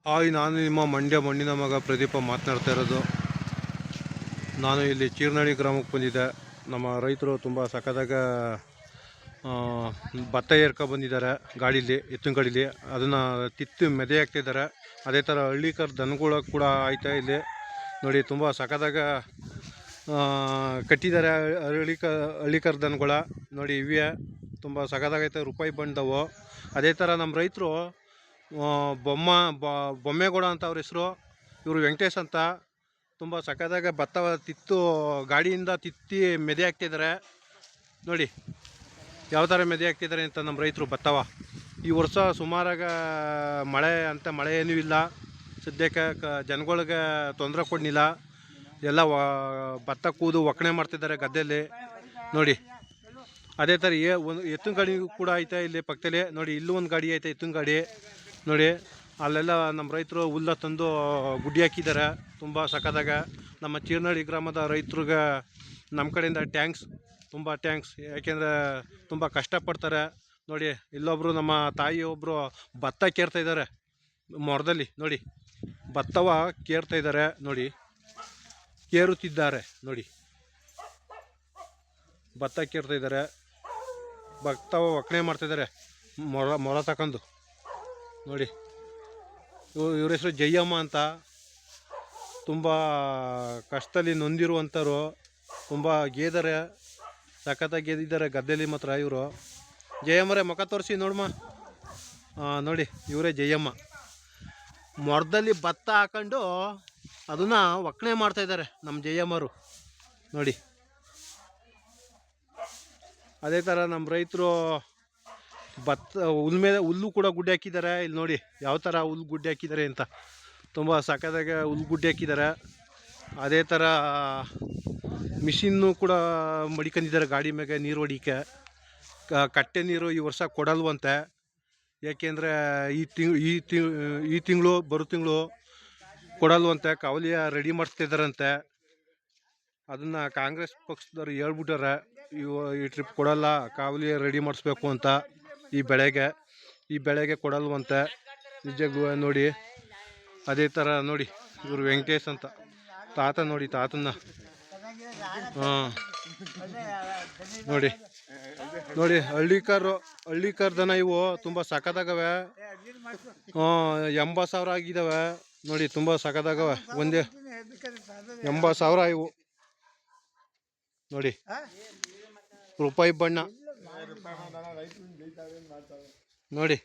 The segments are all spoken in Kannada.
ಹಾಯ್, ನಾನು ನಿಮ್ಮ ಮಂಡ್ಯ ಮಣ್ಣಿನ ಮಗ ಪ್ರದೀಪ ಮಾತನಾಡ್ತಾ ಇರೋದು. ನಾನು ಇಲ್ಲಿ ಚೀರ್ನಳ್ಳಿ ಗ್ರಾಮಕ್ಕೆ ಬಂದಿದ್ದೆ. ನಮ್ಮ ರೈತರು ತುಂಬ ಸಖತ್ತಾಗ ಭತ್ತ ಬಂದಿದ್ದಾರೆ ಗಾಡೀಲಿ, ಎತ್ತಿನ ಗಾಡೀಲಿ. ಅದನ್ನು ತಿತ್ತು ಮೆದೆ ಹಾಕ್ತಿದ್ದಾರೆ. ಅದೇ ಥರ ಹಳ್ಳಿಕರ್ ದನಗಳು ಕೂಡ ಆಯ್ತಾ ಇಲ್ಲಿ ನೋಡಿ. ತುಂಬ ಸಖತ್ತಾಗ ಕಟ್ಟಿದ್ದಾರೆ ಹಳ್ಳಿಕರ್ ದನಗಳ ನೋಡಿ. ಇವೇ ತುಂಬ ಸಖತ್ತಾಗೈತೆ, ರೂಪಾಯಿ ಬಂದವು. ಅದೇ ಥರ ನಮ್ಮ ರೈತರು ಬೊಮ್ಮೇಗೌಡ ಅಂತ ಅವ್ರ ಹೆಸರು. ಇವರು ವೆಂಕಟೇಶ್ ಅಂತ. ತುಂಬ ಸಖತ್ತಾಗ ಭತ್ತ ತಿತ್ತು ಗಾಡಿಯಿಂದ ತಿತ್ತಿ ಮೆದೆ ಹಾಕ್ತಿದ್ದಾರೆ ನೋಡಿ. ಯಾವ ಥರ ಮೆದೆ ಹಾಕ್ತಿದ್ದಾರೆ ಅಂತ ನಮ್ಮ ರೈತರು ಭತ್ತವ. ಈ ವರ್ಷ ಸುಮಾರಾಗ ಮಳೆ ಏನೂ ಇಲ್ಲ ಸದ್ಯಕ್ಕೆ. ಜನಗಳಿಗೆ ತೊಂದರೆ ಕೊಡಲಿಲ್ಲ. ಎಲ್ಲ ಭತ್ತ ಕೂದು ಒಕ್ಕಣೆ ಮಾಡ್ತಿದ್ದಾರೆ ಗದ್ದೆಯಲ್ಲಿ ನೋಡಿ. ಅದೇ ಥರ ಒಂದು ಎತ್ತಿನ ಗಾಡಿ ಕೂಡ ಐತೆ ಇಲ್ಲಿ ಪಕ್ಕದಲ್ಲಿ ನೋಡಿ. ಇಲ್ಲೂ ಒಂದು ಗಾಡಿ ಐತೆ ಎತ್ತಿನ ಗಾಡಿ ನೋಡಿ. ಅಲ್ಲೆಲ್ಲ ನಮ್ಮ ರೈತರು ಹುಲ್ಲ ತಂದು ಗುಡ್ಡಿ ಹಾಕಿದ್ದಾರೆ. ತುಂಬ ಸಖತ್ತಾಗ ನಮ್ಮ ಚೀರ್ನಳ್ಳಿ ಗ್ರಾಮದ ರೈತರಿಗೆ ನಮ್ಮ ಕಡೆಯಿಂದ ತುಂಬ ಥ್ಯಾಂಕ್ಸ್. ಯಾಕೆಂದರೆ ತುಂಬ ಕಷ್ಟಪಡ್ತಾರೆ ನೋಡಿ. ಇಲ್ಲೊಬ್ಬರು ನಮ್ಮ ತಾಯಿ ಒಬ್ಬರು ಭತ್ತ ಕೇರ್ತಾಯಿದ್ದಾರೆ ಮೊರದಲ್ಲಿ ನೋಡಿ. ಭತ್ತವ ಕೇರ್ತಾಯಿದ್ದಾರೆ ನೋಡಿ, ಕೇರುತ್ತಿದ್ದಾರೆ ನೋಡಿ. ಭತ್ತ ಕೇರ್ತಾಯಿದ್ದಾರೆ, ಭತ್ತವ ಒಕ್ಕಣೆ ಮಾಡ್ತಾಯಿದ್ದಾರೆ ಮೊರ ತಗೊಂಡು ನೋಡಿ. ಇವ್ರ ಹೆಸರು ಜಯಮ್ಮ ಅಂತ. ತುಂಬ ಕಷ್ಟದಲ್ಲಿ ನೊಂದಿರುವಂಥವ್ರು. ತುಂಬ ಗೇದರೆ ಸಖತ್ತಾಗಿ ಗೆದ್ದಿದ್ದಾರೆ ಗದ್ದೆಯಲ್ಲಿ ಮಾತ್ರ ಇವರು. ಜಯಮ್ಮರೇ ಮುಖ ತೋರಿಸಿ ನೋಡಮ್ಮ. ನೋಡಿ, ಇವರೇ ಜಯಮ್ಮ. ಮೊರದಲ್ಲಿ ಭತ್ತ ಹಾಕೊಂಡು ಅದನ್ನು ಒಕ್ಕಣೆ ಮಾಡ್ತಾಯಿದ್ದಾರೆ ನಮ್ಮ ಜಯಮ್ಮರು ನೋಡಿ. ಅದೇ ಥರ ನಮ್ಮ ರೈತರು ಭತ್ತ ಹುಲ್ಲು ಕೂಡ ಗುಡ್ಡೆ ಹಾಕಿದ್ದಾರೆ ಇಲ್ಲಿ ನೋಡಿ. ಯಾವ ಥರ ಹುಲ್ಲು ಗುಡ್ಡೆ ಹಾಕಿದ್ದಾರೆ ಅಂತ. ತುಂಬ ಸಖತ್ತಾಗಿ ಹುಲ್ಲು ಗುಡ್ಡೆ ಹಾಕಿದ್ದಾರೆ. ಅದೇ ಥರ ಮಿಷಿನ್ನು ಕೂಡ ಮಡಿಕೊಂಡಿದ್ದಾರೆ ಗಾಡಿ ಮ್ಯಾಗೆ ನೀರು ಹೊಡಿಕೆ. ಕಟ್ಟೆ ನೀರು ಈ ವರ್ಷ ಕೊಡಲ್ವಂತೆ. ಏಕೆಂದರೆ ಈ ತಿಂಗಳು ಬರೋ ತಿಂಗಳು ಕೊಡಲ್ವಂತೆ. ಕಾವಲಿಯ ರೆಡಿ ಮಾಡಿಸ್ತಿದ್ದಾರಂತೆ. ಅದನ್ನು ಕಾಂಗ್ರೆಸ್ ಪಕ್ಷದವ್ರು ಹೇಳ್ಬಿಟ್ಟಾರೆ, ಈ ಟ್ರಿಪ್ ಕೊಡಲ್ಲ, ಕಾವಲಿಯ ರೆಡಿ ಮಾಡಿಸ್ಬೇಕು ಅಂತ. ಈ ಬೆಳೆಗೆ ಕೊಡಲ್ವಂತೆ ನಿಜಕ್ಕೂ ನೋಡಿ. ಅದೇ ಥರ ನೋಡಿ, ಇವರು ವೆಂಕಟೇಶ್ ಅಂತ ತಾತ ನೋಡಿ. ತಾತನ್ನ ನೋಡಿ ನೋಡಿ. ಹಳ್ಳಿಕರ್ ದನ ಇವು ತುಂಬ ಸಖತ್ತಾಗವೆ. 80,000 ಆಗಿದ್ದಾವೆ ನೋಡಿ. ತುಂಬ ಸಖತ್ತಾಗವೆ. ಒಂದೇ 80,000 ಇವು ನೋಡಿ. ರೂಪಾಯಿ ಬಣ್ಣ ನೋಡಿ.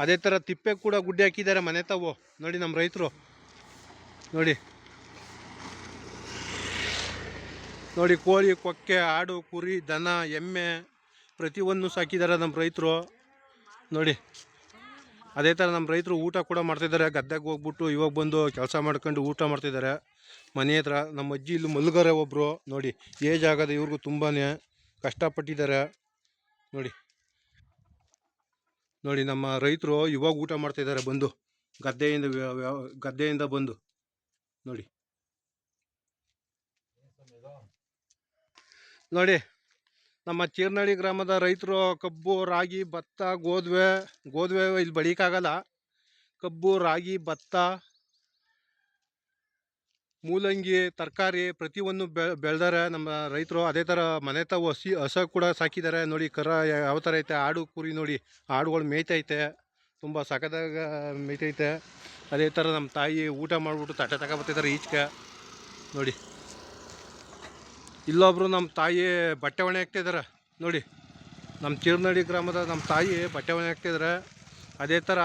ಅದೇ ಥರ ತಿಪ್ಪೆ ಕೂಡ ಗುಡ್ಡೆ ಹಾಕಿದ್ದಾರೆ ಮನೆ ತಾವು ನೋಡಿ ನಮ್ಮ ರೈತರು ನೋಡಿ. ನೋಡಿ, ಕೋಳಿ, ಕೊಕ್ಕೆ, ಆಡು, ಕುರಿ, ದನ, ಎಮ್ಮೆ ಪ್ರತಿಯೊಂದು ಸಾಕಿದ್ದಾರೆ ನಮ್ಮ ರೈತರು ನೋಡಿ. ಅದೇ ಥರ ನಮ್ಮ ರೈತರು ಊಟ ಕೂಡ ಮಾಡ್ತಿದ್ದಾರೆ. ಗದ್ದೆಗೆ ಹೋಗ್ಬಿಟ್ಟು ಇವಾಗ ಬಂದು ಕೆಲಸ ಮಾಡ್ಕೊಂಡು ಊಟ ಮಾಡ್ತಿದ್ದಾರೆ ಮನೆ ಹತ್ರ. ನಮ್ಮ ಅಜ್ಜಿ ಇಲ್ಲಿ ಮಲ್ಗಾರೆ ಒಬ್ಬರು ನೋಡಿ. ಏಜ್ ಆಗದೆ ಇವ್ರಿಗೂ ತುಂಬಾ ಕಷ್ಟಪಟ್ಟಿದ್ದಾರೆ ನೋಡಿ. ನೋಡಿ, ನಮ್ಮ ರೈತರು ಇವಾಗ ಊಟ ಮಾಡ್ತಿದ್ದಾರೆ ಬಂದು ಗದ್ದೆಯಿಂದ ಬಂದು ನೋಡಿ. ನೋಡಿ, ನಮ್ಮ ಚೀರ್ನಳ್ಳಿ ಗ್ರಾಮದ ರೈತರು ಕಬ್ಬು, ರಾಗಿ, ಭತ್ತ, ಗೋಧುವೆ ಇಲ್ಲಿ ಬೆಳೀಕಾಗಲ್ಲ. ಕಬ್ಬು, ರಾಗಿ, ಭತ್ತ, ಮೂಲಂಗಿ, ತರಕಾರಿ ಪ್ರತಿಯೊಂದು ಬೆಳೆದಾರೆ ನಮ್ಮ ರೈತರು. ಅದೇ ಥರ ಮನೆ ತಾವು ಹಸ ಕೂಡ ಸಾಕಿದ್ದಾರೆ ನೋಡಿ. ಕರ ಯಾವ ಥರ ಐತೆ, ಆಡು, ಕುರಿ ನೋಡಿ. ಆಡುಗಳು ಮೇಯ್ತೈತೆ, ತುಂಬ ಸಖತ್ತಾಗ ಮೇಯ್ತೈತೆ. ಅದೇ ಥರ ನಮ್ಮ ತಾಯಿ ಊಟ ಮಾಡಿಬಿಟ್ಟು ತಟ್ಟೆ ತಗೊಬರ್ತಿದ್ದಾರೆ ಈಚೆಗೆ ನೋಡಿ. ಇಲ್ಲೊಬ್ರು ನಮ್ಮ ತಾಯಿ ಬಟ್ಟೆ ಒಣೆ ಹಾಕ್ತಿದ್ದಾರೆ ನೋಡಿ. ನಮ್ಮ ಚೀರ್ನಳ್ಳಿ ಗ್ರಾಮದ ನಮ್ಮ ತಾಯಿ ಬಟ್ಟೆ ಒಣೆ ಹಾಕ್ತಿದ್ದಾರೆ. ಅದೇ ಥರ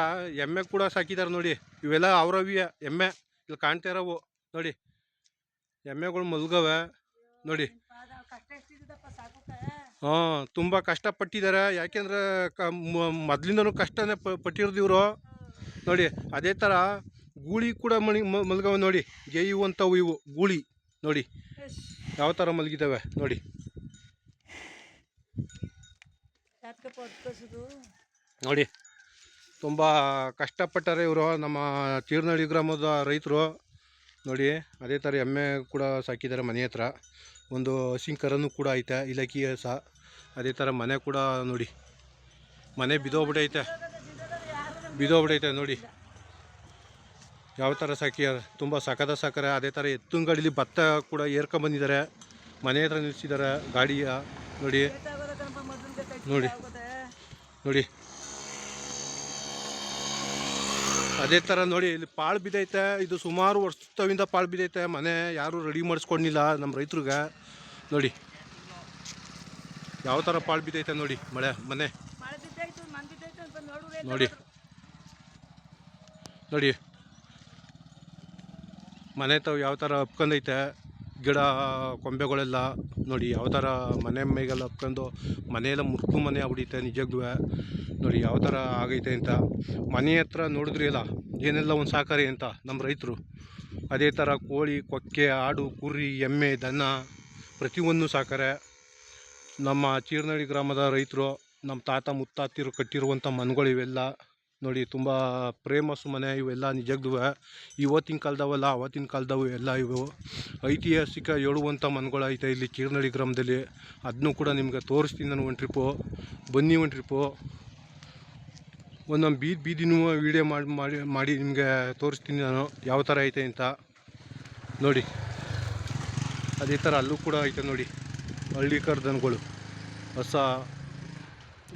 ಎಮ್ಮೆ ಕೂಡ ಸಾಕಿದ್ದಾರೆ ನೋಡಿ. ಇವೆಲ್ಲ ಅವರವಿಯ ಎಮ್ಮೆ ಇಲ್ಲಿ ಕಾಣ್ತಾ ಇರೋವು ನೋಡಿ. ಎಮ್ಮೆಗಳು ಮಲ್ಗವೆ ನೋಡಿ. ತುಂಬ ಕಷ್ಟಪಟ್ಟಿದ್ದಾರೆ. ಯಾಕೆಂದರೆ ಮೊದಲಿಂದನೂ ಕಷ್ಟನೇ ಪಟ್ಟಿರೋದಿವರು ನೋಡಿ. ಅದೇ ಥರ ಗೂಳಿ ಕೂಡ ಮಲ್ಗವೆ ನೋಡಿ. ಗೇಯುವಂಥವು ಇವು ಗೂಳಿ ನೋಡಿ, ಯಾವ ಥರ ಮಲಗಿದ್ದಾವೆ ನೋಡಿ. ನೋಡಿ, ತುಂಬ ಕಷ್ಟಪಟ್ಟರೆ ಇವರು ನಮ್ಮ ಚೀರ್ನಳ್ಳಿ ಗ್ರಾಮದ ರೈತರು ನೋಡಿ. ಅದೇ ಥರ ಎಮ್ಮೆ ಕೂಡ ಸಾಕಿದ್ದಾರೆ ಮನೆ ಹತ್ರ. ಒಂದು ಹಸಿಂಕರನ್ನು ಕೂಡ ಐತೆ, ಇಲಕ್ಕಿ ಸಹ. ಅದೇ ಥರ ಮನೆ ಕೂಡ ನೋಡಿ. ಮನೆ ಬಿದ್ದೋಗ್ಬಿಟ್ಟೈತೆ ನೋಡಿ. ಯಾವ ಥರ ಸಾಕಿ ತುಂಬ ಸಾಕರೆ. ಅದೇ ಥರ ಎತ್ತಿನ ಗಾಡೀಲಿ ಭತ್ತ ಕೂಡ ಏರ್ಕೊಂಬಂದಿದ್ದಾರೆ, ಮನೆ ಹತ್ರ ನಿಲ್ಲಿಸಿದ್ದಾರೆ ಗಾಡಿಯ. ನೋಡಿ ನೋಡಿ ನೋಡಿ, ಅದೇ ಥರ ನೋಡಿ ಇಲ್ಲಿ ಪಾಳು ಬಿದ್ದೈತೆ. ಇದು ಸುಮಾರು ವರ್ಷದಿಂದ ಪಾಳು ಬಿದ್ದೈತೆ. ಮನೆ ಯಾರೂ ರೆಡಿ ಮಾಡಿಸ್ಕೊಂಡಿಲ್ಲ ನಮ್ಮ ರೈತರಿಗೆ. ನೋಡಿ ಯಾವ ಥರ ಪಾಳು ಬಿದ್ದೈತೆ ನೋಡಿ ಮನೆ ನೋಡಿ ನೋಡಿ, ಮನೆ ತಾವು ಯಾವ ಥರ ಹಪ್ಕೊಂಡೈತೆ, ಗಿಡ ಕೊಂಬೆಗಳೆಲ್ಲ ನೋಡಿ ಯಾವ ಥರ ಮನೆ ಮೇಗೆಲ್ಲ ಹಪ್ಕೊಂಡು ಮನೆಯೆಲ್ಲ ಮುರ್ಕು ಮನೆ ಆಗ್ಬಿಡೈತೆ ನಿಜಕ್ಕೂ. ನೋಡಿ ಯಾವ ಥರ ಆಗೈತೆ ಅಂತ. ಮನೆ ಹತ್ರ ನೋಡಿದ್ರಿ ಅಲ್ಲ ಏನೆಲ್ಲ ಒಂದು ಸಾಕಾರಿ ಅಂತ ನಮ್ಮ ರೈತರು. ಅದೇ ಥರ ಕೋಳಿ, ಕೊಕ್ಕೆ, ಆಡು, ಕುರಿ, ಎಮ್ಮೆ, ದನ ಪ್ರತಿಯೊಂದು ಸಾಕಾರೆ. ನಮ್ಮ ಚೀರ್ನಳ್ಳಿ ಗ್ರಾಮದ ರೈತರು, ನಮ್ಮ ತಾತ ಮುತ್ತಾತಿರು ಕಟ್ಟಿರುವಂಥ ಮನೆಗಳು ಇವೆಲ್ಲ ನೋಡಿ. ತುಂಬ ಪ್ರೇಮಸು ಮನೆ ಇವೆಲ್ಲ ನಿಜಕ್ಕೂ. ಇವತ್ತಿನ ಕಾಲದವಲ್ಲ, ಅವತ್ತಿನ ಕಾಲದವು ಎಲ್ಲ. ಇವು ಐತಿಹಾಸಿಕ ಹೇಳುವಂಥ ಮನೆಗಳು ಐತೆ ಇಲ್ಲಿ ಚೀರ್ನಳ್ಳಿ ಗ್ರಾಮದಲ್ಲಿ. ಅದನ್ನೂ ಕೂಡ ನಿಮ್ಗೆ ತೋರಿಸ್ತೀನಿ ನಾನು ಒಂದು ಟ್ರಿಪ್ಪು. ಬನ್ನಿ ಒಂದು ಟ್ರಿಪ್ಪು. ಒಂದೊಂದು ಬೀದಿನೂ ವೀಡಿಯೋ ಮಾಡಿ ನಿಮಗೆ ತೋರಿಸ್ತೀನಿ ನಾನು ಯಾವ ಥರ ಐತೆ ಅಂತ ನೋಡಿ. ಅದೇ ಥರ ಅಲ್ಲೂ ಕೂಡ ಐತೆ ನೋಡಿ, ಹಳ್ಳಿಕರ್ ದನಗಳು, ಹೊಸ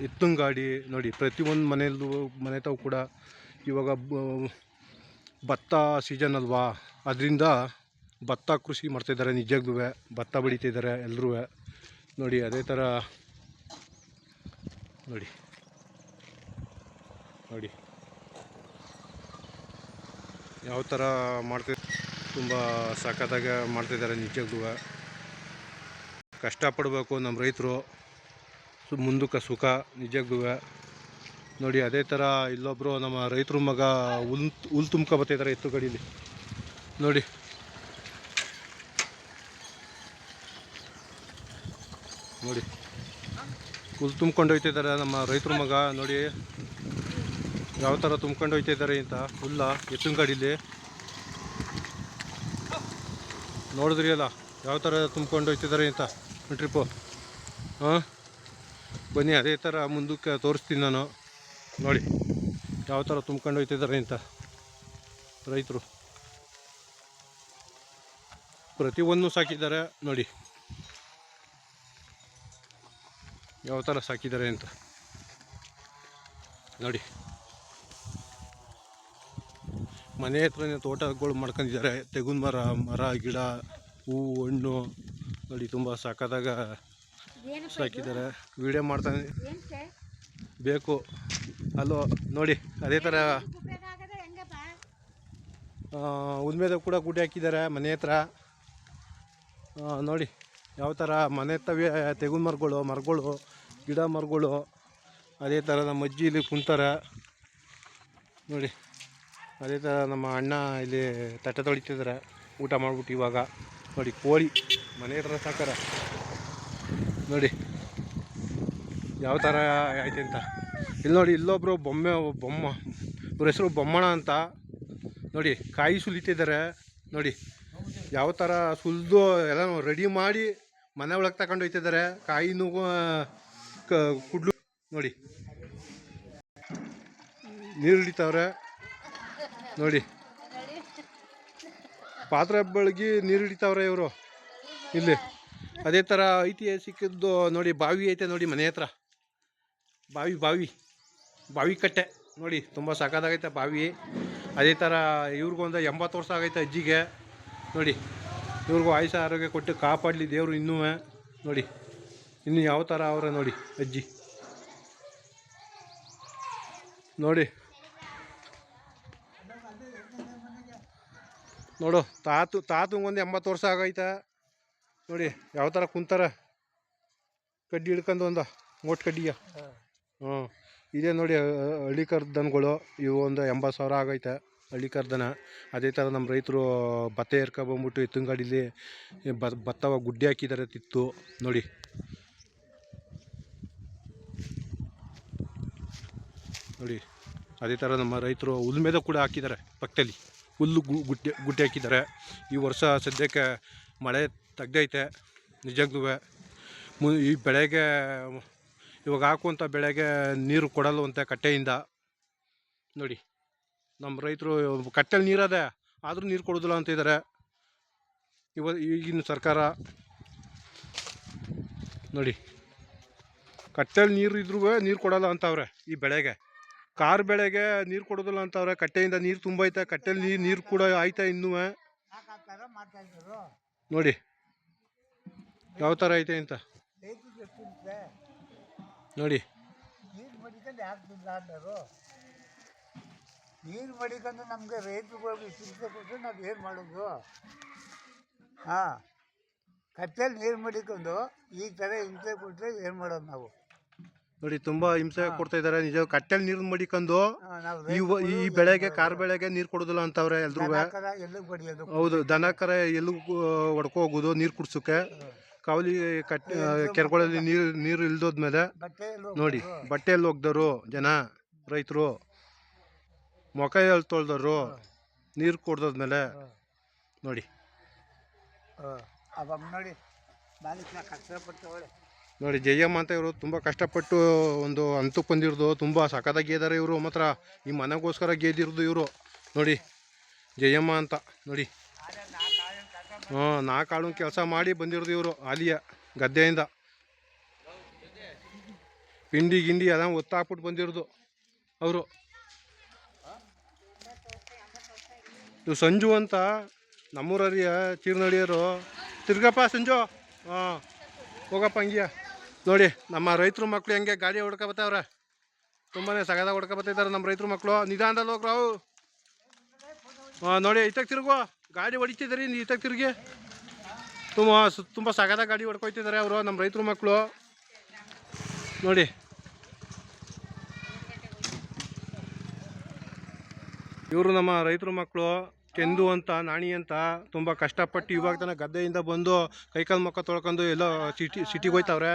ಎತ್ತಿನ ಗಾಡಿ ನೋಡಿ. ಪ್ರತಿಯೊಂದು ಮನೆ ತಾವು ಕೂಡ ಇವಾಗ ಭತ್ತ ಸೀಸನ್ ಅಲ್ವಾ, ಅದರಿಂದ ಭತ್ತ ಕೃಷಿ ಮಾಡ್ತಾಯಿದ್ದಾರೆ ನಿಜಕ್ಕೂ. ಭತ್ತ ಬೆಳೀತಿದ್ದಾರೆ ಎಲ್ಲರೂ ನೋಡಿ. ಅದೇ ಥರ ನೋಡಿ ನೋಡಿ ಯಾವ ಥರ ಮಾಡ್ತಿದ್ದಾರೆ. ತುಂಬ ಸಖತ್ತಾಗಿ ಮಾಡ್ತಿದ್ದಾರೆ ನಿಜಕ್ಕೂ. ಕಷ್ಟಪಡಬೇಕು ನಮ್ಮ ರೈತರು, ಮುಂದಕ್ಕೆ ಸುಖ ನಿಜಕ್ಕೂ ನೋಡಿ. ಅದೇ ಥರ ಇಲ್ಲೊಬ್ಬರು ನಮ್ಮ ರೈತರ ಮಗ ಹುಲ್ ತುಂಬ್ಕೊ ಬರ್ತಿದ್ದಾರೆ ಎತ್ತು ಗಾಡೀಲಿ ನೋಡಿ. ನೋಡಿ ಹುಲ್ ತುಂಬ್ಕೊಂಡು ಹೋಗ್ತಿದ್ದಾರೆ ನಮ್ಮ ರೈತರ ಮಗ ನೋಡಿ ಯಾವ ಥರ ತುಂಬ್ಕೊಂಡು ಹೋಗ್ತಿದ್ದಾರೆ ಅಂತ ಹುಲ್ಲ ಎತ್ತಿನ ಗಾಡೀಲಿ. ನೋಡಿದ್ರಿ ಅಲ್ಲ ಯಾವ ಥರ ತುಂಬ್ಕೊಂಡು ಹೋಗ್ತಿದ್ದಾರೆ ಅಂತ ಟ್ರಿಪ್ಪು. ಹಾಂ ಬನ್ನಿ, ಅದೇ ಥರ ಮುಂದಕ್ಕೆ ತೋರಿಸ್ತೀನಿ ನಾನು ನೋಡಿ ಯಾವ ಥರ ತುಂಬ್ಕೊಂಡು ಹೋಗ್ತಿದ್ದಾರೆ ಅಂತ ರೈತರು. ಪ್ರತಿಯೊಂದು ಸಾಕಿದ್ದಾರೆ ನೋಡಿ ಯಾವ ಥರ ಸಾಕಿದ್ದಾರೆ ಅಂತ ನೋಡಿ. ಮನೆ ಹತ್ರನೇ ತೋಟಗಳು ಮಾಡ್ಕೊಂಡಿದ್ದಾರೆ. ತೆಂಗಿನ ಮರ, ಗಿಡ, ಹೂವು, ಹಣ್ಣು ನೋಡಿ ತುಂಬ ಸಖತ್ತಾಗ ಸಾಕಿದ್ದಾರೆ. ವಿಡಿಯೋ ಮಾಡ್ತಾನೆ ಬೇಕು ಅಲ್ಲೋ ನೋಡಿ. ಅದೇ ಥರ ಉದ್ಮೇದ ಕೂಡ ಗುಡ್ಡೆ ಹಾಕಿದ್ದಾರೆ ಮನೆ ಹತ್ರ ನೋಡಿ ಯಾವ ಥರ ಮನೆ ತವೆ ತೆಂಗಿನ ಮರಗಳು, ಗಿಡ ಮರಗಳು. ಅದೇ ಥರ ನಮ್ಮ ಅಜ್ಜಿ ಇಲ್ಲಿ ಕುಂತಾರೆ ನೋಡಿ. ಅದೇ ಥರ ನಮ್ಮ ಅಣ್ಣ ಇಲ್ಲಿ ತಟ್ಟೆ ತೊಳಿತಿದ್ದಾರೆ ಊಟ ಮಾಡ್ಬಿಟ್ಟು ಇವಾಗ ನೋಡಿ. ಕೋಳಿ ಮನೆ ಹತ್ರ ಸಾಕಾರ ನೋಡಿ ಯಾವ ಥರ ಆಯ್ತು ಅಂತ. ಇಲ್ಲಿ ನೋಡಿ ಇಲ್ಲೊಬ್ಬರು ಇವ್ರ ಹೆಸರು ಬೊಮ್ಮಣ ಅಂತ ನೋಡಿ. ಕಾಯಿ ಸುಲಿತಿದ್ದಾರೆ ನೋಡಿ ಯಾವ ಥರ ಸುಲಿದು ಎಲ್ಲ ರೆಡಿ ಮಾಡಿ ಮನೆ ಒಳಗೆ ತಗೊಂಡು ಹೋಗ್ತಿದ್ದಾರೆ. ಕಾಯಿನೂ ಕುಡ್ಲು ನೋಡಿ, ನೀರು ಹಿಡಿತವ್ರೆ ನೋಡಿ. ಪಾತ್ರೆ ಬೆಳಗಿ ನೀರು ಹಿಡಿತಾವ್ರೆ ಇವರು ಇಲ್ಲಿ. ಅದೇ ಥರ ಐತಿಹಾಸಿಕದ್ದು ನೋಡಿ, ಬಾವಿ ಐತೆ ನೋಡಿ ಮನೆ ಹತ್ರ. ಬಾವಿ ಕಟ್ಟೆ ನೋಡಿ ತುಂಬ ಸಖತ್ತಾಗೈತೆ ಬಾವಿ. ಅದೇ ಥರ ಇವ್ರಿಗೊಂದು 80 ವರ್ಷ ಆಗೈತೆ ಅಜ್ಜಿಗೆ ನೋಡಿ. ಇವ್ರಿಗೂ ಆಯುಷ್ಯ ಆರೋಗ್ಯ ಕೊಟ್ಟು ಕಾಪಾಡಲಿ ದೇವರು ಇನ್ನೂ ನೋಡಿ. ಇನ್ನು ಯಾವ ಥರ ಅವರ ನೋಡಿ ಅಜ್ಜಿ ನೋಡಿ. ನೋಡು ತಾತಂಗೊಂದು 80 ವರ್ಷ ಆಗೈತೆ ನೋಡಿ ಯಾವ ಥರ ಕುಂತಾರ ಕಡ್ಡಿ ಹಿಡ್ಕೊಂಡು ಒಂದು ಮೋಟ್ ಕಡ್ಡಿಯ. ಇದೇ ನೋಡಿ ಹಳ್ಳಿಕರ್ ದನಗಳು. ಇವು ಒಂದು 80,000 ಆಗೈತೆ ಹಳ್ಳಿಕರ್ ದನ. ಅದೇ ಥರ ನಮ್ಮ ರೈತರು ಭತ್ತ ಏರ್ಕೊಂಬಂದ್ಬಿಟ್ಟು ಎತ್ತಿನ ಗಾಡೀಲಿ ಭತ್ತವ ಗುಡ್ಡೆ ಹಾಕಿದ್ದಾರೆ ತಿತ್ತು ನೋಡಿ. ನೋಡಿ ಅದೇ ಥರ ನಮ್ಮ ರೈತರು ಹುಲ್ ಮೇಲೆ ಕೂಡ ಹಾಕಿದ್ದಾರೆ ಪಕ್ಕದಲ್ಲಿ. ಹುಲ್ಲು ಗುಡ್ಡೆ ಹಾಕಿದ್ದಾರೆ. ಈ ವರ್ಷ ಸದ್ಯಕ್ಕೆ ಮಳೆ ತೆಗ್ದೈತೆ ನಿಜಕ್ಕೂ. ಈ ಬೆಳೆಗೆ ಇವಾಗ ಹಾಕುವಂಥ ಬೆಳೆಗೆ ನೀರು ಕೊಡಲ್ವಂತೆ ಕಟ್ಟೆಯಿಂದ ನೋಡಿ. ನಮ್ಮ ರೈತರು ಕಟ್ಟೆಲಿ ನೀರದೆ ಆದರೂ ನೀರು ಕೊಡೋದಿಲ್ಲ ಅಂತಿದ್ದಾರೆ ಈಗಿನ ಸರ್ಕಾರ. ನೋಡಿ ಕಟ್ಟೆಲಿ ನೀರು ಇದ್ರೂ ನೀರು ಕೊಡಲ್ಲ ಅಂತವ್ರೆ. ಈ ಬೆಳೆಗೆ ಕಾರ್ ಬೆಳೆಗೆ ನೀರು ಕೊಡೋದಿಲ್ಲ ಅಂತವ್ರೆ. ಕಟ್ಟೆಯಿಂದ ನೀರು ತುಂಬೈತೆ, ಕಟ್ಟೆಲಿ ನೀರು ಕೂಡ ಆಯ್ತಾ ಇನ್ನೂ. ನೋಡಿ ಯಾವ ಥರ ಐತೆ ಅಂತ ನೋಡಿ. ನೀರು ಮಡಿಕೊಂಡು ನಮಗೆ ರೈತರುಗಳಿಗೆ ಚಿಂತೆ ಕೊಟ್ಟರೆ ನಾವು ಏನು ಮಾಡೋದು? ಹಾಂ, ಕಟ್ಟೆಯಲ್ಲಿ ನೀರು ಮಡಿಕೊಂಡು ಈ ಥರ ಹಿಂಸೆ ಕೊಟ್ಟರೆ ಏನು ಮಾಡೋದು ನಾವು? ನೋಡಿ ತುಂಬಾ ಹಿಂಸೆ ಕೊಡ್ತಾ ಇದಾರೆ ನಿಜ. ಕಟ್ಟೆಲ್ ನೀರು ಮಡಿಕೊಂಡು ಈ ಬೆಳೆಗೆ ಕಾರ್ ಬೆಳೆಗೆ ನೀರು ಕೊಡೋದಿಲ್ಲ ಅಂತವ್ರೆ ಎಲ್ರು. ಹೌದು, ದನ ಕರ ಎಲ್ಲೂ ಹೊಡ್ಕೊ ಹೋಗೋದು ನೀರು ಕುಡ್ಸೋಕೆ. ಕಾವಲಿ ಕೆರೆಗಳಲ್ಲಿ ನೀರು ಇಲ್ದೋದ್ಮೇಲೆ ನೋಡಿ ಬಟ್ಟೆಯಲ್ಲಿ ಹೋಗ್ದವರು ಜನ ರೈತರು, ಮೊಕ ಎಲ್ಲಿ ತೊಳ್ದವ್ರು ನೀರು ಕೊಡ್ದೋದ್ಮೇಲೆ ನೋಡಿ. ನೋಡಿ ಜಯಮ್ಮ ಅಂತ ಇವರು ತುಂಬ ಕಷ್ಟಪಟ್ಟು ಒಂದು ಹಂತಕ್ಕೆ ಬಂದಿರೋದು. ತುಂಬ ಸಖತ್ತಾಗಿ ಗೆದ್ದಾರೆ ಇವರು. ಮಾತ್ರ ಈ ಮನೆಗೋಸ್ಕರ ಗೆದ್ದಿರೋದು ಇವರು. ನೋಡಿ ಜಯಮ್ಮ ಅಂತ ನೋಡಿ. 4 ಆಳು ಕೆಲಸ ಮಾಡಿ ಬಂದಿರೋದು ಇವರು ಅಲಿಯ ಗದ್ದೆಯಿಂದ. ಪಿಂಡಿ ಗಿಂಡಿ ಅದ ಒತ್ತಾಕ್ಬಿಟ್ಟು ಬಂದಿರೋದು ಅವರು. ಇವು ಸಂಜು ಅಂತ ನಮ್ಮೂರರಿಯ ಚೀರ್ನಳಿಯರು. ತಿರ್ಗಪ್ಪ ಸಂಜು, ಹೋಗಪ್ಪ ಹಂಗಿಯ. ನೋಡಿ ನಮ್ಮ ರೈತರು ಮಕ್ಕಳು ಹೆಂಗೆ ಗಾಡಿ ಹೊಡ್ಕೊಬತ್ತವ್ರೆ. ತುಂಬಾ ಸಗದಾಗ ಹೊಡ್ಕೊಬತ್ತಿದ್ದಾರೆ ನಮ್ಮ ರೈತರು ಮಕ್ಕಳು. ನಿಧಾನದಲ್ಲಿ ಹೋಗ್ರಾವು. ನೋಡಿ ಇತ್ತಕ್ಕೆ ತಿರುಗು, ಗಾಡಿ ಹೊಡಿತಿದ್ದಾರೆ ಇತ್ತಕ್ಕೆ ತಿರುಗಿ. ತುಂಬ ಸಗದಾಗ ಗಾಡಿ ಹೊಡ್ಕೊಯ್ತಿದ್ದಾರೆ ಅವರು ನಮ್ಮ ರೈತರು ಮಕ್ಕಳು. ನೋಡಿ ಇವರು ನಮ್ಮ ರೈತರು ಮಕ್ಕಳು. ಕೆಂದು ಅಂತ ನಾಣಿ ಅಂತ ತುಂಬ ಕಷ್ಟಪಟ್ಟು ಇವಾಗ ತನಕ ಗದ್ದೆಯಿಂದ ಬಂದು ಕೈಕಾಲು ಮುಖ ತೊಳ್ಕೊಂಡು ಎಲ್ಲೋ ಸಿಟಿಗೆ ಹೋಯ್ತವ್ರೆ.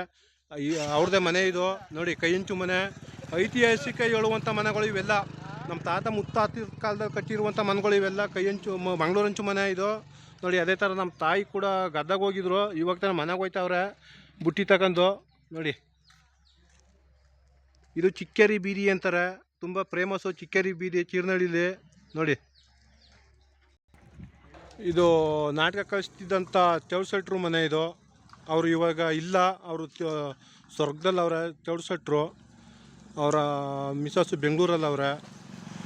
ಅವ್ರದ್ದೇ ಮನೆ ಇದು ನೋಡಿ, ಕೈಯಂಚು ಮನೆ. ಐತಿಹಾಸಿಕ ಹೇಳುವಂಥ ಮನೆಗಳು ಇವೆಲ್ಲ. ನಮ್ಮ ತಾತ ಮುತ್ತಾತ ಕಾಲದಲ್ಲಿ ಕಟ್ಟಿರುವಂಥ ಮನೆಗಳು ಇವೆಲ್ಲ. ಕೈಯಂಚು ಮಂಗಳೂರಂಚು ಮನೆ ಇದು ನೋಡಿ. ಅದೇ ಥರ ನಮ್ಮ ತಾಯಿ ಕೂಡ ಗದ್ದೆಗೆ ಹೋಗಿದ್ರು, ಇವಾಗ ತನಕ ಮನೆಗೆ ಹೋಯ್ತವ್ರೆ ಬುಟ್ಟಿ ತಗೊಂಡು. ನೋಡಿ ಇದು ಚಿಕ್ಕೇರಿ ಬೀದಿ ಅಂತಾರೆ, ತುಂಬ ಫೇಮಸ್ಸು ಚಿಕ್ಕೇರಿ ಬೀದಿ ಚೀರ್ನಳ್ಳಿಲಿ. ನೋಡಿ ಇದು ನಾಟಕ ಕಳಿಸ್ತಿದ್ದಂಥ ಚೌಡ್ಸೆಟ್ರು ಮನೆ ಇದು. ಅವರು ಇವಾಗ ಇಲ್ಲ, ಅವರು ಸ್ವರ್ಗದಲ್ಲಿ ಅವರ ಚೌಡ್ಸೆಟ್ರು. ಅವರ ಮಿಸಸ್ಸು ಬೆಂಗಳೂರಲ್ಲಿ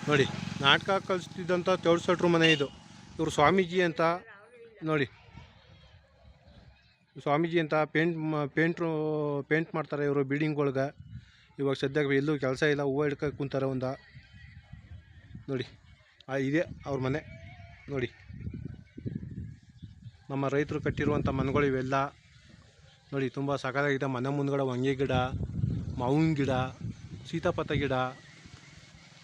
ನೋಡಿ. ನಾಟಕ ಕಳಿಸ್ತಿದ್ದಂಥ ಚೌಡ್ಸೆಟ್ರು ಮನೆ ಇದು. ಇವರು ಸ್ವಾಮೀಜಿ ಅಂತ ನೋಡಿ. ಸ್ವಾಮೀಜಿ ಅಂತ ಪೇಂಟ್ ಮಾಡ್ತಾರೆ ಇವರು ಬಿಲ್ಡಿಂಗ್ಗಳ್ಗೆ. ಇವಾಗ ಸದ್ಯಕ್ಕೆ ಎಲ್ಲೂ ಕೆಲಸ ಇಲ್ಲ, ಹೂವು ಹಿಡ್ಕೊಂಡು ಕುಂತಾರೆ ಒಂದು. ನೋಡಿ ಇದೆ ಅವ್ರ ಮನೆ ನೋಡಿ. ನಮ್ಮ ರೈತರು ಕಟ್ಟಿರುವಂಥ ಮನೆಗಳು ಇವೆಲ್ಲ ನೋಡಿ. ತುಂಬ ಸಖತ್ತಾಗಿದೆ. ಮನೆ ಮುಂದ್ಗಡೆ ಹೊಂಗೆ ಗಿಡ, ಮಾವಿನ ಗಿಡ, ಸೀತಾಫಲ ಗಿಡ,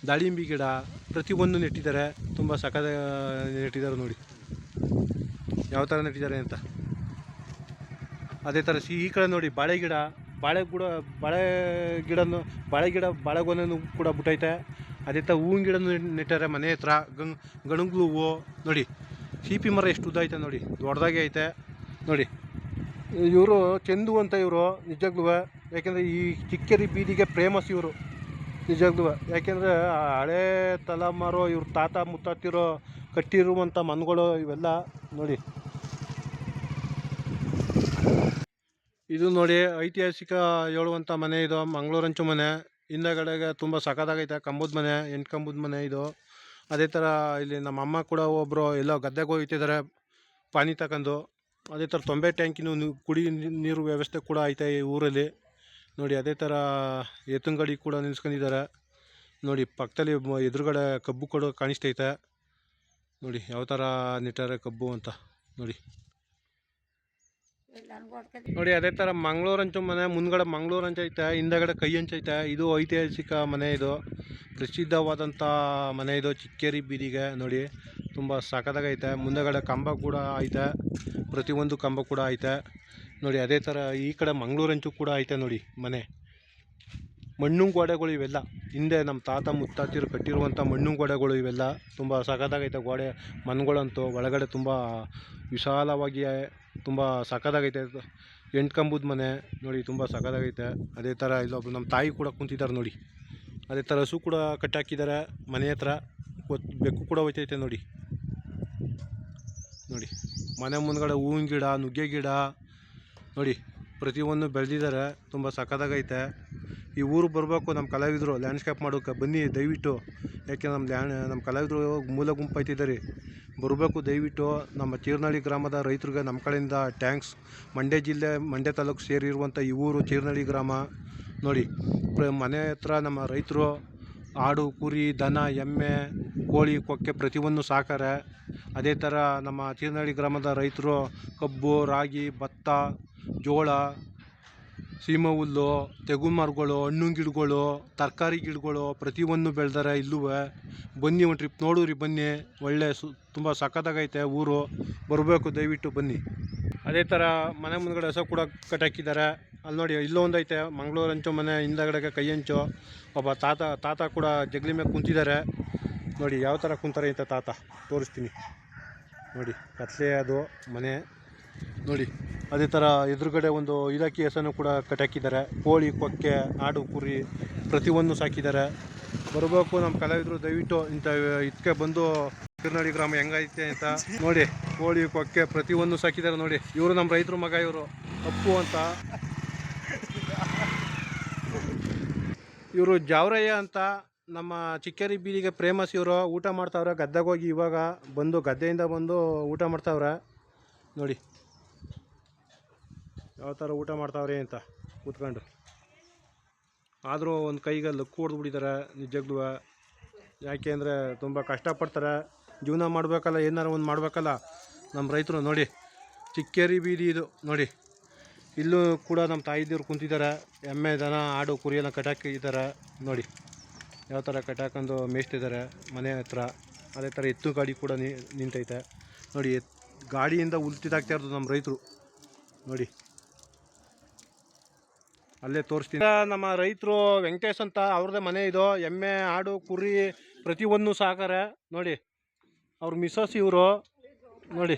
ದಾಳಿಂಬೆ ಗಿಡ ಪ್ರತಿಯೊಂದು ನೆಟ್ಟಿದ್ದಾರೆ. ತುಂಬ ಸಖತ್ತಾಗಿ ನೆಟ್ಟಿದ್ದಾರೆ ನೋಡಿ ಯಾವ ಥರ ನೆಟ್ಟಿದ್ದಾರೆ ಅಂತ. ಅದೇ ಥರ ಈ ಕಡೆ ನೋಡಿ ಬಾಳೆ ಗಿಡ, ಬಾಳೆಗೊನೆನೂ ಕೂಡ ಬಿಟ್ಟೈತೆ. ಅದೇ ಥರ ಹೂವಿನ ಗಿಡನೂ ನೆಟ್ಟಾರೆ ಮನೆ ಹತ್ರ. ಗಣಗ್ಲು ಹೂವು ನೋಡಿ. ಸೀಪಿ ಮರ ಎಷ್ಟು ಉದ್ದ ಐತೆ ನೋಡಿ, ದೊಡ್ಡದಾಗಿ ಐತೆ ನೋಡಿ. ಇವರು ಚೆಂದು ಅಂತ ಇವರು ನಿಜವಾಗ್ಲೂ. ಯಾಕೆಂದರೆ ಈ ಚಿಕ್ಕೇರಿ ಬೀದಿಗೆ ಫೇಮಸ್ ಇವರು ನಿಜವಾಗ್ಲೂ. ಯಾಕೆಂದರೆ ಹಳೇ ತಲೆಮಾರು ಇವ್ರ ತಾತ ಮುತ್ತಾತಿರೋ ಕಟ್ಟಿರುವಂಥ ಮನೆಗಳು ಇವೆಲ್ಲ ನೋಡಿ. ಇದು ನೋಡಿ ಐತಿಹಾಸಿಕ ಹೇಳುವಂಥ ಮನೆ ಇದು, ಮಂಗಳೂರಂಚು ಮನೆ. ಹಿಂದಗಡೆಗೆ ತುಂಬ ಸಖತ್ತಾಗೈತೆ. ಕಂಬದ ಮನೆ, 8 ಕಂಬದ ಮನೆ ಇದು. ಅದೇ ಥರ ಇಲ್ಲಿ ನಮ್ಮ ಅಮ್ಮ ಕೂಡ ಒಬ್ಬರು ಎಲ್ಲೋ ಗದ್ದೆಗೆ ಹೋಗ್ತಿದ್ದಾರೆ ಪಾನಿ ತಗೊಂಡು. ಅದೇ ಥರ 90 ಟ್ಯಾಂಕಿನೂ ಕುಡಿ ನೀರು ವ್ಯವಸ್ಥೆ ಕೂಡ ಐತೆ ಈ ಊರಲ್ಲಿ ನೋಡಿ. ಅದೇ ಥರ ಎತ್ತಿನ ಗಾಡಿ ಕೂಡ ನಿಲ್ಸ್ಕೊಂಡಿದ್ದಾರೆ ನೋಡಿ. ಪಕ್ಕದಲ್ಲಿ ಎದುರುಗಡೆ ಕಬ್ಬು ಕೂಡ ಕಾಣಿಸ್ತೈತೆ ನೋಡಿ. ಯಾವ ಥರ ನೆಟ್ಟಾರೆ ಕಬ್ಬು ಅಂತ ನೋಡಿ. ನೋಡಿ ಅದೇ ಥರ ಮಂಗಳೂರಂಚು ಮನೆ. ಮುಂದ್ಗಡೆ ಮಂಗಳೂರಂಚು ಐತೆ, ಹಿಂದಗಡೆ ಕೈಯಂಚು ಐತೆ. ಇದು ಐತಿಹಾಸಿಕ ಮನೆ, ಇದು ಪ್ರಸಿದ್ಧವಾದಂಥ ಮನೆ ಇದು ಚಿಕ್ಕೇರಿ ಬೀದಿಗೆ ನೋಡಿ. ತುಂಬ ಸಖತ್ತಾಗೈತೆ. ಮುಂದಗಡೆ ಕಂಬ ಕೂಡ ಐತೆ, ಪ್ರತಿಯೊಂದು ಕಂಬ ಕೂಡ ಐತೆ ನೋಡಿ. ಅದೇ ಥರ ಈ ಕಡೆ ಮಂಗಳೂರಂಚು ಕೂಡ ಐತೆ ನೋಡಿ ಮನೆ. ಮಣ್ಣು ಗೋಡೆಗಳು ಇವೆಲ್ಲ ಹಿಂದೆ ನಮ್ಮ ತಾತ ಮುತ್ತಾತಿರು ಕಟ್ಟಿರುವಂಥ ಮಣ್ಣು ಗೋಡೆಗಳು ಇವೆಲ್ಲ. ತುಂಬ ಸಖತ್ತಾಗೈತೆ ಗೋಡೆ ಮನೆಗಳಂತೂ. ಒಳಗಡೆ ತುಂಬ ವಿಶಾಲವಾಗಿ ತುಂಬ ಸಖತ್ತಾಗೈತೆ. 8 ಕಂಬದ ಮನೆ ನೋಡಿ, ತುಂಬ ಸಖತ್ತಾಗೈತೆ. ಅದೇ ಥರ ಇಲ್ಲೊಬ್ರು ನಮ್ಮ ತಾಯಿ ಕೂಡ ಕುಂತಿದ್ದಾರೆ ನೋಡಿ. ಅದೇ ಥರ ಹಸು ಕೂಡ ಕಟ್ಟಾಕಿದ್ದಾರೆ ಮನೆ ಹತ್ರ. ಬೆಕ್ಕು ಕೂಡ ಹೋಯ್ತೈತೆ ನೋಡಿ. ನೋಡಿ ಮನೆ ಮುಂದ್ಗಡೆ ಹೂವಿನ ಗಿಡ, ನುಗ್ಗೆ ಗಿಡ ನೋಡಿ ಪ್ರತಿಯೊಂದು ಬೆಳೆದಿದ್ದಾರೆ. ತುಂಬ ಸಖತ್ತಾಗೈತೆ. ಈ ಊರು ಬರಬೇಕು ನಮ್ಮ ಕಲಾವಿದರು ಲ್ಯಾಂಡ್ಸ್ಕೇಪ್ ಮಾಡೋಕ್ಕೆ. ಬನ್ನಿ ದಯವಿಟ್ಟು, ಯಾಕೆ ನಮ್ಮ ಕಲಾವಿದರು ಮೂಲ ಗುಂಪು ಐತಿದ್ದಾರೆ, ಬರಬೇಕು ದಯವಿಟ್ಟು. ನಮ್ಮ ಚೀರ್ನಳ್ಳಿ ಗ್ರಾಮದ ರೈತರಿಗೆ ನಮ್ಮ ಕಡೆಯಿಂದ ಟ್ಯಾಂಕ್ಸ್. ಮಂಡ್ಯ ಜಿಲ್ಲೆ, ಮಂಡ್ಯ ತಾಲೂಕು ಸೇರಿರುವಂಥ ಈ ಊರು ಚೀರ್ನಳ್ಳಿ ಗ್ರಾಮ ನೋಡಿ. ಮನೆ ಹತ್ರ ನಮ್ಮ ರೈತರು ಆಡು, ಕುರಿ, ದನ, ಎಮ್ಮೆ, ಕೋಳಿ, ಕೊಕ್ಕೆ ಪ್ರತಿಯೊಂದು ಸಾಕಾರೆ. ಅದೇ ಥರ ನಮ್ಮ ಚೀರ್ನಳ್ಳಿ ಗ್ರಾಮದ ರೈತರು ಕಬ್ಬು, ರಾಗಿ, ಭತ್ತ, ಜೋಳ, ಸೀಮೆ ಹುಲ್ಲು, ತೆಂಗಿನ ಮರಗಳು, ಹಣ್ಣಿನ ಗಿಡಗಳು, ತರಕಾರಿ ಗಿಡಗಳು ಪ್ರತಿಯೊಂದು ಬೆಳೆದಾರೆ ಇಲ್ಲೂ. ಬನ್ನಿ ಒಂದು ಟ್ರಿಪ್ ನೋಡೂರಿ ಬನ್ನಿ. ಒಳ್ಳೆ ತುಂಬ ಸಖತ್ತಾಗೈತೆ ಊರು, ಬರಬೇಕು ದಯವಿಟ್ಟು ಬನ್ನಿ. ಅದೇ ಥರ ಮನೆ ಮುಂದ್ಗಡೆ ಹಸ ಕೂಡ ಕಟ್ಟಾಕಿದ್ದಾರೆ. ಅಲ್ಲಿ ನೋಡಿ ಇಲ್ಲೊಂದು ಐತೆ ಮಂಗಳೂರು ಹಂಚು ಮನೆ ಹಿಂದಗಡೆಗೆ ಕೈ ಹಂಚು. ಒಬ್ಬ ತಾತ ಕೂಡ ಜಗಲಿ ಮೇಲೆ ಕುಂತಿದ್ದಾರೆ ನೋಡಿ. ಯಾವ ಥರ ಕುಂತಾರೆ ಅಂತ ತಾತ ತೋರಿಸ್ತೀನಿ ನೋಡಿ. ಕತ್ಲೆ ಅದು ಮನೆ ನೋಡಿ. ಅದೇ ಥರ ಎದುರುಗಡೆ ಒಂದು ಇಲಾಖೆ ಹೆಸರನ್ನು ಕೂಡ ಕಟ್ಟಾಕಿದ್ದಾರೆ. ಕೋಳಿ, ಕೊಕ್ಕೆ, ಆಡು, ಕುರಿ ಪ್ರತಿಯೊಂದು ಸಾಕಿದ್ದಾರೆ. ಬರಬೇಕು ನಮ್ಮ ಕಲಾವಿದರು ದಯವಿಟ್ಟು. ಇಂಥ ಇದಕ್ಕೆ ಬಂದು ಚೀರ್ನಳ್ಳಿ ಗ್ರಾಮ ಹೆಂಗೈತೆ ಅಂತ ನೋಡಿ. ಕೋಳಿ, ಕೊಕ್ಕೆ ಪ್ರತಿಯೊಂದು ಸಾಕಿದ್ದಾರೆ ನೋಡಿ. ಇವರು ನಮ್ಮ ರೈತರ ಮಗ, ಇವರು ಅಪ್ಪು ಅಂತ. ಇವರು ಜಾವರಯ್ಯ ಅಂತ ನಮ್ಮ ಚಿಕ್ಕೇರಿ ಬೀದಿಗೆ ಫೇಮಸ್. ಇವರು ಊಟ ಮಾಡ್ತಾವ್ರೆ ಗದ್ದೆಗೆ ಹೋಗಿ. ಇವಾಗ ಬಂದು ಗದ್ದೆಯಿಂದ ಬಂದು ಊಟ ಮಾಡ್ತಾವ್ರೆ ನೋಡಿ. ಯಾವ ಥರ ಊಟ ಮಾಡ್ತಾವ್ರೆ ಅಂತ ಕೂತ್ಕೊಂಡು. ಆದರೂ ಒಂದು ಕೈಗೆ ಲಕ್ಕು ಹೊಡೆದು ಬಿಟ್ಟಿದ್ದಾರೆ ನಿಜವಾಗ್ಲೂ. ಯಾಕೆ ಅಂದರೆ ತುಂಬ ಕಷ್ಟಪಡ್ತಾರೆ, ಜೀವನ ಮಾಡಬೇಕಲ್ಲ, ಏನಾರು ಒಂದು ಮಾಡಬೇಕಲ್ಲ ನಮ್ಮ ರೈತರು ನೋಡಿ. ಚಿಕ್ಕೇರಿ ಬೀದಿ ಇದು ನೋಡಿ. ಇಲ್ಲೂ ಕೂಡ ನಮ್ಮ ತಾಯಿದೇವ್ರು ಕುಂತಿದ್ದಾರೆ. ಎಮ್ಮೆ, ದನ, ಆಡು, ಕುರಿಯನ್ನು ಕಟ್ಟಾಕಿದ್ದಾರೆ ನೋಡಿ. ಯಾವ ಥರ ಕಟ್ಟಾಕೊಂಡು ಮೇಯ್ಸ್ತಿದ್ದಾರೆ ಮನೆ ಹತ್ರ. ಅದೇ ಥರ ಎತ್ತು ಗಾಡಿ ಕೂಡ ನಿಂತೈತೆ ನೋಡಿ. ಗಾಡಿಯಿಂದ ಉಲ್ತಿದಾಗ್ತಾ ಇರೋದು ನಮ್ಮ ರೈತರು ನೋಡಿ. ಅಲ್ಲೇ ತೋರಿಸ್ತೀನಿ. ನಮ್ಮ ರೈತರು ವೆಂಕಟೇಶ್ ಅಂತ, ಅವ್ರದ್ದೇ ಮನೆ ಇದು. ಎಮ್ಮೆ, ಆಡು, ಕುರಿ ಪ್ರತಿಯೊಂದು ಸಾಕಾರೆ ನೋಡಿ. ಅವ್ರ ಮಿಸ್ಸಸ್ ಇವರು ನೋಡಿ.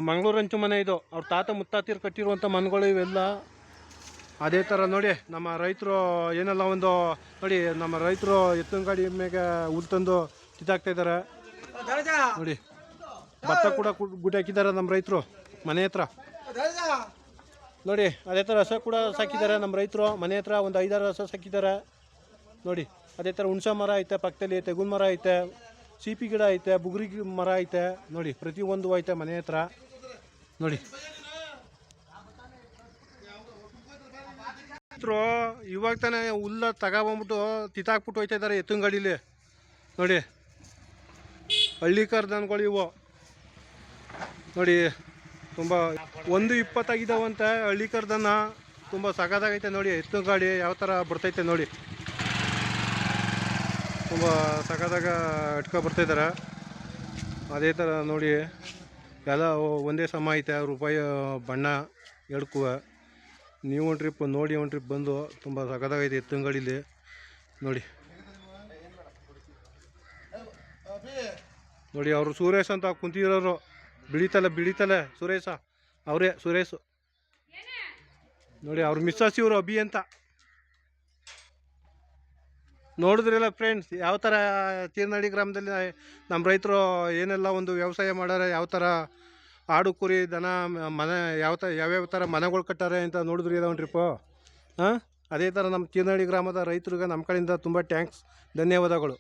ಮಂಗಳೂರು ಹಂಚು ಮನೆ ಇದು. ಅವ್ರ ತಾತ ಮುತ್ತಾತಿರು ಕಟ್ಟಿರುವಂಥ ಮನೆಗಳು ಇವೆಲ್ಲ. ಅದೇ ಥರ ನೋಡಿ ನಮ್ಮ ರೈತರು ಏನೆಲ್ಲ ಒಂದು ನೋಡಿ. ನಮ್ಮ ರೈತರು ಎತ್ತಿನ ಗಾಡಿ ಮೇಲೆ ಹುಲ್ ತಂದು ಕಿತ್ತಾಕ್ತಾಯಿದ್ದಾರೆ ನೋಡಿ. ಭತ್ತ ಕೂಡ ಗುಡ್ಡೆ ಹಾಕಿದ್ದಾರೆ ನಮ್ಮ ರೈತರು ಮನೆ ಹತ್ರ ನೋಡಿ. ಅದೇ ಥರ ಹಸ ಕೂಡ ಸಾಕಿದ್ದಾರೆ ನಮ್ಮ ರೈತರು ಮನೆ ಹತ್ರ. ಒಂದು 5-6 ಹಸ ಸಾಕಿದ್ದಾರೆ ನೋಡಿ. ಅದೇ ಥರ ಹುಣಸೆ ಮರ ಐತೆ, ಪಕ್ಕದಲ್ಲಿ ತೆಂಗಿನ ಮರ ಐತೆ, ಸೀಪಿ ಗಿಡ ಐತೆ, ಬುಗುರಿ ಮರ ಐತೆ ನೋಡಿ. ಪ್ರತಿಯೊಂದು ಐತೆ ಮನೆ ಹತ್ರ ನೋಡಿ. ಇವಾಗ ತಾನೇ ಹುಲ್ಲ ತಗೊಬಂದ್ಬಿಟ್ಟು ತಿತ್ತಾಕ್ಬಿಟ್ಟು ಹೋಯ್ತಾ ಇದ್ದಾರೆ ಎತ್ತಿನ ಗಾಡೀಲಿ ನೋಡಿ. ಹಳ್ಳಿ ಕರ್ದನ್ಗಳು ಇವು ನೋಡಿ. ತುಂಬ 1:20 ಆಗಿದ್ದಾವಂತೆ ಹಳ್ಳಿ ಕರ್ದನ್ನ. ತುಂಬ ಸಖತ್ತಾಗೈತೆ ನೋಡಿ. ಎತ್ತಿನ ಗಾಡಿ ಯಾವ ಥರ ಬರ್ತೈತೆ ನೋಡಿ. ತುಂಬ ಸಖತ್ತಾಗ ಇಟ್ಕೊ ಬರ್ತಾಯಿದ್ದಾರೆ. ಅದೇ ಥರ ನೋಡಿ ಎಲ್ಲ ಒಂದೇ ಸಮ ಐತೆ. ರೂಪಾಯಿ ಬಣ್ಣ ಎಡ್ಕುವ. ನೀವು ಒಂದು ಟ್ರಿಪ್ ನೋಡಿ, ಒಂದು ಟ್ರಿಪ್ ಬಂದು. ತುಂಬ ಸಖತ್ತಾಗೈತೆ ಎತ್ತಿನ ಗಾಡೀಲಿ ನೋಡಿ. ನೋಡಿ ಅವರು ಸುರೇಶ್ ಅಂತ ಕುಂತಿರೋರು. ಬಿಳಿತಲೆ ಸುರೇಶ, ಅವರೇ ಸುರೇಶ್ ನೋಡಿ. ಅವ್ರ ಮಿಸ್ಸಸ್ ಇವರು ಅಭಿ ಅಂತ. ನೋಡಿದ್ರಲ್ಲ ಫ್ರೆಂಡ್ಸ್, ಯಾವ ಥರ ಚೀರ್ನಳ್ಳಿ ಗ್ರಾಮದಲ್ಲಿ ನಮ್ಮ ರೈತರು ಏನೆಲ್ಲ ಒಂದು ವ್ಯವಸಾಯ ಮಾಡ್ಯಾರೆ, ಯಾವ ಥರ ಆಡು, ಕುರಿ, ದನ, ಮನೆ ಯಾವ್ಯಾವ ಥರ ಮನೆಗಳು ಕಟ್ಟಾರೆ ಅಂತ ನೋಡಿದ್ರಿ ಇಲ್ಲ ಒಂದು ಟ್ರಿಪ್ಪು. ಅದೇ ಥರ ನಮ್ಮ ಚೀರ್ನಳ್ಳಿ ಗ್ರಾಮದ ರೈತರಿಗೆ ನಮ್ಮ ಕಡೆಯಿಂದ ತುಂಬ ಟ್ಯಾಂಕ್ಸ್, ಧನ್ಯವಾದಗಳು.